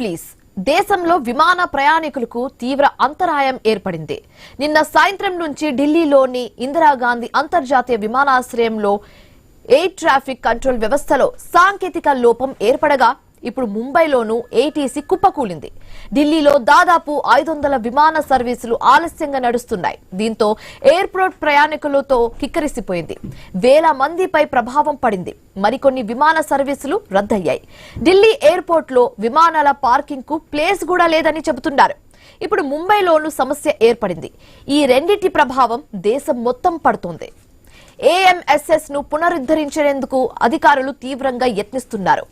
Please దేశంలో విమాన ప్రయాణికులకు తీవ్ర అంతరాయం ఏర్పడింది. నిన్న సాయంత్రం నుంచి ఢిల్లీలోని ఇందిరాగాంధీ అంతర్జాతీయ విమానాశ్రయంలో ఎయిర్ ట్రాఫిక్ కంట్రోల్ వ్యవస్థలో సాంకేతిక లోపం ఏర్పడగా ఇప్పుడు ముంబైలోనూ ఏటీసీ కుప్పకూలింది. ఢిల్లీలో దాదాపు 500 విమాన సర్వీసులు ఆలస్యంగా నడుస్తున్నాయి. దీంతో ఎయిర్పోర్ట్ ప్రయాణికులతో కిక్కరిసిపోయింది. వేల మందిపై ప్రభావం పడింది. మరికొన్ని విమాన సర్వీసులు రద్దయ్యాయి. ఢిల్లీ ఎయిర్పోర్ట్ లో విమానాల పార్కింగ్ కు ప్లేస్ కూడా లేదని చెబుతున్నారు. ఇప్పుడు ముంబైలోనూ సమస్య ఏర్పడింది. ఈ రెండింటి ప్రభావం దేశం మొత్తం పడుతోంది. ఏఎంఎస్ఎస్ ను పునరుద్ధరించేందుకు అధికారులు తీవ్రంగా యత్నిస్తున్నారు.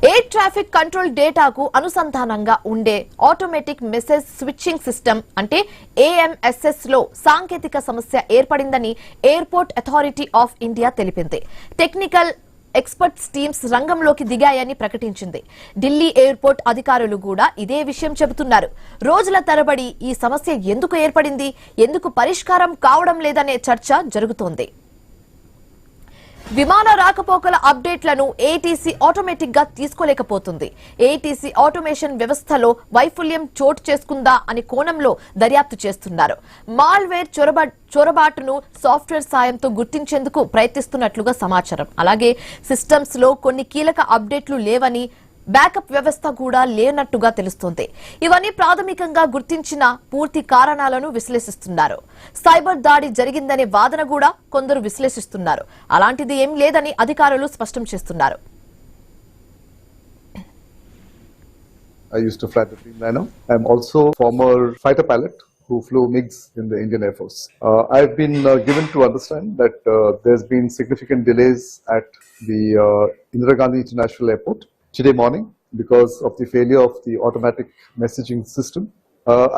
ఎయిర్ ట్రాఫిక్ కంట్రోల్ డేటాకు అనుసంధానంగా ఉండే ఆటోమేటిక్ మెసేజ్ స్విచ్చింగ్ సిస్టమ్ అంటే ఏఎంఎస్ఎస్ లో సాంకేతిక సమస్య ఏర్పడిందని ఎయిర్పోర్ట్ అథారిటీ ఆఫ్ ఇండియా తెలిపింది. టెక్నికల్ ఎక్స్పర్ట్స్ టీమ్స్ రంగంలోకి దిగాయని ప్రకటించింది. ఢిల్లీ ఎయిర్పోర్ట్ అధికారులు కూడా ఇదే విషయం చెబుతున్నారు. రోజుల తరబడి ఈ సమస్య ఎందుకు ఏర్పడింది, ఎందుకు పరిష్కారం కావడం లేదనే చర్చ జరుగుతోంది. విమాన రాకపోకల అప్డేట్లను ఏటీసీ ఆటోమేటిక్ గా తీసుకోలేకపోతుంది. ఏటీసీ ఆటోమేషన్ వ్యవస్థలో వైఫల్యం చోటు చేసుకుందా అని కోణంలో దర్యాప్తు చేస్తున్నారు. మాల్వేర్ చొరబాటును సాఫ్ట్వేర్ సాయంతో గుర్తించేందుకు ప్రయత్నిస్తున్నట్లుగా సమాచారం. అలాగే సిస్టమ్స్ లో కొన్ని కీలక అప్డేట్లు లేవని, బ్యాకప్ వ్యవస్థ కూడా లేనట్టుగా తెలుస్తోంది. ఇవన్నీ ప్రాథమికంగా గుర్తించిన పూర్తి కారణాలను విశ్లేషిస్తున్నారు. సైబర్ దాడి జరిగిందనే వాదన కూడా కొందరు విశ్లేషిస్తున్నారు. అలాంటిది ఏం లేదని అధికారులు స్పష్టం చేస్తున్నారు. I used to fly the Dreamliner. I'm also former fighter pilot who flew MiGs in the Indian Air Force. I've been given to understand that there's been significant delays at the Indira Gandhi International Airport today morning because of the failure of the automatic messaging system.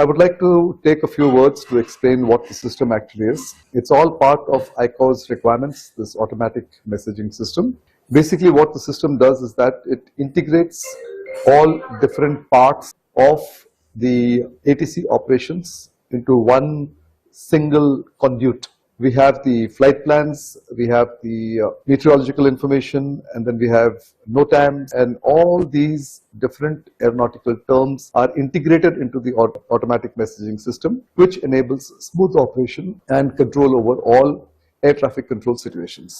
I would like to take a few words to explain what the system actually is. It's all part of ICAO's requirements, this automatic messaging system. Basically what the system does is that it integrates all different parts of the ATC operations into one single conduit. We have the flight plans, we have the meteorological information, and then we have NOTAMs, and all these different aeronautical terms are integrated into the automatic messaging system, which enables smooth operation and control over all air traffic control situations.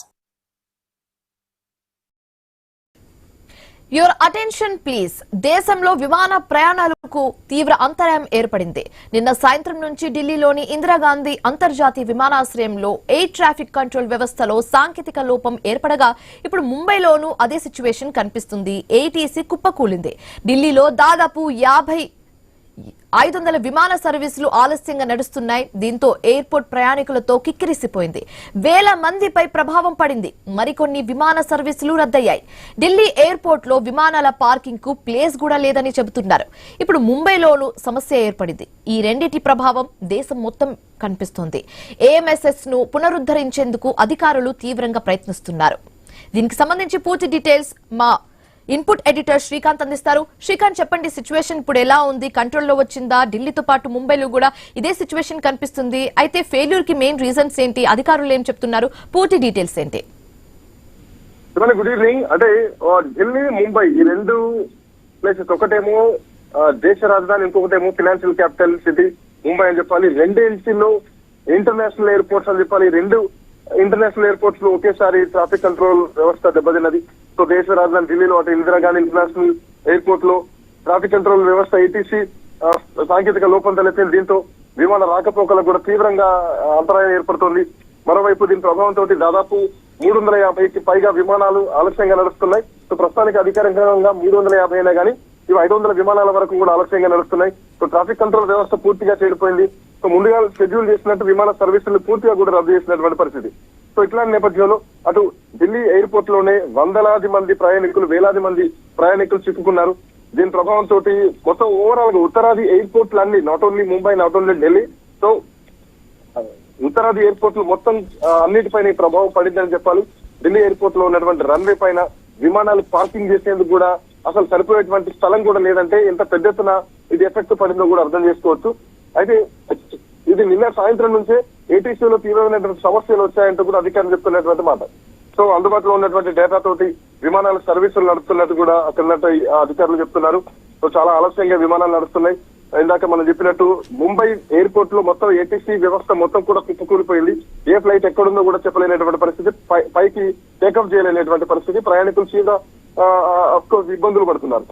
Your attention please. దేశంలో విమాన ప్రయాణాలకు తీవ్ర అంతరాయం ఏర్పడింది. నిన్న సాయంత్రం నుంచి ఢిల్లీలోని ఇందిరాగాంధీ అంతర్జాతీయ విమానాశ్రయంలో ఎయిర్ ట్రాఫిక్ కంట్రోల్ వ్యవస్థలో సాంకేతిక లోపం ఏర్పడగా ఇప్పుడు ముంబైలోనూ అదే సిచ్యువేషన్ కనిపిస్తుంది. ఏటీసీ కుప్పకూలింది. ఢిల్లీలో దాదాపు 500 విమాన సర్వీసులు ఆలస్యంగా నడుస్తున్నాయి. దీంతో ఎయిర్పోర్ట్ ప్రయాణికులతో కిక్కిరిసిపోయింది. వేల మందిపై ప్రభావం పడింది. మరికొన్ని విమాన సర్వీసులు రద్దయ్యాయి. ఢిల్లీ ఎయిర్పోర్ట్ లో విమానాల పార్కింగ్ కు ప్లేస్ కూడా లేదని చెబుతున్నారు. ఇప్పుడు ముంబైలోనూ సమస్య ఏర్పడింది. ఈ రెండింటి ప్రభావం దేశం మొత్తం కనిపిస్తోంది. ఏఎంఎస్ఎస్ ను పునరుద్ధరించేందుకు అధికారులు తీవ్రంగా ప్రయత్నిస్తున్నారు. దీనికి సంబంధించి పూర్తి డీటెయిల్స్ మా ఇన్పుట్ ఎడిటర్ శ్రీకాంత్ అందిస్తారు. శ్రీకాంత్, చెప్పండి, సిచ్యువేషన్ ఇప్పుడు ఎలా ఉంది? కంట్రోల్లో వచ్చిందా? ఢిల్లీతో పాటు ముంబైలో కూడా ఇదే సిచ్యువేషన్ కనిపిస్తుంది. అయితే ఫెయిల్యూర్ కి మెయిన్ రీజన్స్ ఏంటి? అధికారులు ఏం చెప్తున్నారు? పూర్తి డీటెయిల్స్ ఏంటి? Good evening. అంటే ఢిల్లీ, ముంబై ఈ రెండు ప్లేసెస్, ఒకటేమో దేశ రాజధాని, ఇంకొకటేమో ఫైనాన్షియల్ క్యాపిటల్ సిటీ ముంబై అని చెప్పాలి. రెండింటిలో ఇంటర్నేషనల్ ఎయిర్పోర్ట్స్ అని చెప్పాలి. రెండు ఇంటర్నేషనల్ ఎయిర్పోర్ట్స్ లో ఒకేసారి ట్రాఫిక్ కంట్రోల్ వ్యవస్థ దెబ్బతిన్నది. సో దేశ రాజధాని ఢిల్లీలో అటు ఇందిరాగాంధీ ఇంటర్నేషనల్ ఎయిర్పోర్ట్ లో ట్రాఫిక్ కంట్రోల్ వ్యవస్థ ఏటీసీ సాంకేతిక లోపం తలెత్తింది. దీంతో విమాన రాకపోకలకు కూడా తీవ్రంగా అంతరాయం ఏర్పడుతోంది. మరోవైపు దీని ప్రభావంతో దాదాపు 350కి పైగా విమానాలు ఆలస్యంగా నడుస్తున్నాయి. సో ప్రస్తుతానికి అధికారికంగా 350 అయినా కానీ ఇవి 500 విమానాల వరకు కూడా ఆలస్యంగా నడుస్తున్నాయి. సో ట్రాఫిక్ కంట్రోల్ వ్యవస్థ పూర్తిగా చెడిపోయింది. సో ముందుగా షెడ్యూల్ చేసినట్టు విమాన సర్వీసులు పూర్తిగా కూడా రద్దు చేసినటువంటి పరిస్థితి. సో ఇట్లాంటి నేపథ్యంలో అటు ఢిల్లీ ఎయిర్పోర్ట్ లోనే వందలాది మంది ప్రయాణికులు, వేలాది మంది ప్రయాణికులు చిక్కుకున్నారు. దీని ప్రభావంతో మొత్తం ఓవరాల్ గా ఉత్తరాది ఎయిర్పోర్ట్లు అన్ని, not only Mumbai, not only Delhi, so ఉత్తరాది ఎయిర్పోర్ట్లు మొత్తం అన్నిటిపైన ప్రభావం పడిందని చెప్పాలి. ఢిల్లీ ఎయిర్పోర్ట్ లో ఉన్నటువంటి రన్వే పైన విమానాలు పార్కింగ్ చేసేందుకు కూడా అసలు సరిపోయేటువంటి స్థలం కూడా లేదంటే ఎంత పెద్ద ఎత్తున ఇది ఎఫెక్ట్ పడిందో కూడా అర్థం చేసుకోవచ్చు. అయితే ఇది నిన్న సాయంత్రం నుంచే ఏటీసీలో తీవ్రమైనటువంటి సమస్యలు వచ్చాయంటూ కూడా అధికారులు చెప్తున్నటువంటి మాట. సో అందుబాటులో ఉన్నటువంటి డేటా తోటి విమానాల సర్వీసులు నడుపుతున్నట్టు కూడా అక్కడ అధికారులు చెప్తున్నారు. సో చాలా ఆలస్యంగా విమానాలు నడుస్తున్నాయి. ఇందాక మనం చెప్పినట్టు ముంబై ఎయిర్పోర్ట్ లో మొత్తం ఏటీసీ వ్యవస్థ మొత్తం కూడా కుప్పకూలిపోయింది. ఏ ఫ్లైట్ ఎక్కడుందో కూడా చెప్పలేనటువంటి పరిస్థితి, పైకి టేకప్ చేయలేనటువంటి పరిస్థితి. ప్రయాణికులు సీదా అఫ్ కోర్స్ ఇబ్బందులు పడుతున్నారు.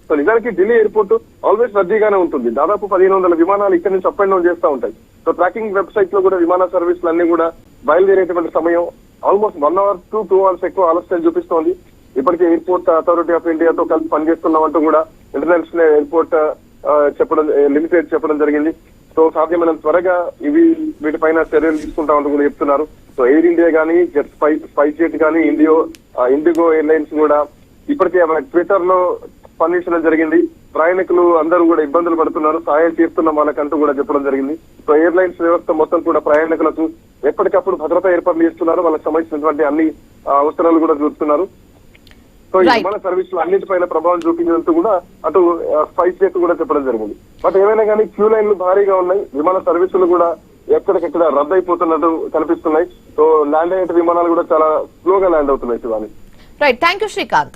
సో నిజానికి ఢిల్లీ ఎయిర్పోర్ట్ ఆల్వేస్ రద్దీగానే ఉంటుంది. దాదాపు 1500 విమానాలు ఇక్కడ నుంచి అప్ అండ్ డౌన్ చేస్తూ ఉంటాయి. సో ట్రాకింగ్ వెబ్సైట్ లో కూడా విమాన సర్వీసులు అన్ని కూడా బయలుదేరేటువంటి సమయం ఆల్మోస్ట్ 1 hour to 2 hours ఎక్కువ ఆలస్యం చూపిస్తోంది. ఇప్పటికే ఎయిర్పోర్ట్ అథారిటీ ఆఫ్ ఇండియాతో కలిసి పనిచేస్తున్నామంటూ కూడా ఇంటర్నేషనల్ ఎయిర్పోర్ట్ లిమిటెడ్ చెప్పడం జరిగింది. సో సాధ్యమైనంత త్వరగా వీటిపైన చర్యలు తీసుకుంటామంటూ కూడా చెప్తున్నారు. సో ఎయిర్ ఇండియా కానీ, స్పైస్ జెట్ కానీ, ఇండిగో ఎయిర్లైన్స్ కూడా ఇప్పటికే ట్విట్టర్ లో స్పందించడం జరిగింది. ప్రయాణికులు అందరూ కూడా ఇబ్బందులు పడుతున్నారు, సాయం చేస్తున్నాం వాళ్ళకంటూ కూడా చెప్పడం జరిగింది. సో ఎయిర్లైన్స్ వ్యవస్థ మొత్తం కూడా ప్రయాణికులకు ఎప్పటికప్పుడు భద్రతా ఏర్పాట్లు చేస్తున్నారు. వాళ్ళకి సంబంధించినటువంటి అన్ని అవసరాలు కూడా చూస్తున్నారు. సో ఈ విమాన సర్వీసులు అన్నింటిపైన ప్రభావం చూపించినందుకు కూడా అటు స్పైస్ జెట్ కూడా చెప్పడం జరిగింది. బట్ ఏమైనా కానీ క్యూ లైన్లు భారీగా ఉన్నాయి. విమాన సర్వీసులు కూడా ఎక్కడికెక్కడ రద్దు అయిపోతున్నట్టు కనిపిస్తున్నాయి. సో ల్యాండ్ అయ్యే విమానాలు కూడా చాలా స్లోగా ల్యాండ్ అవుతున్నాయి Shivani. Right, thank you Srikanth.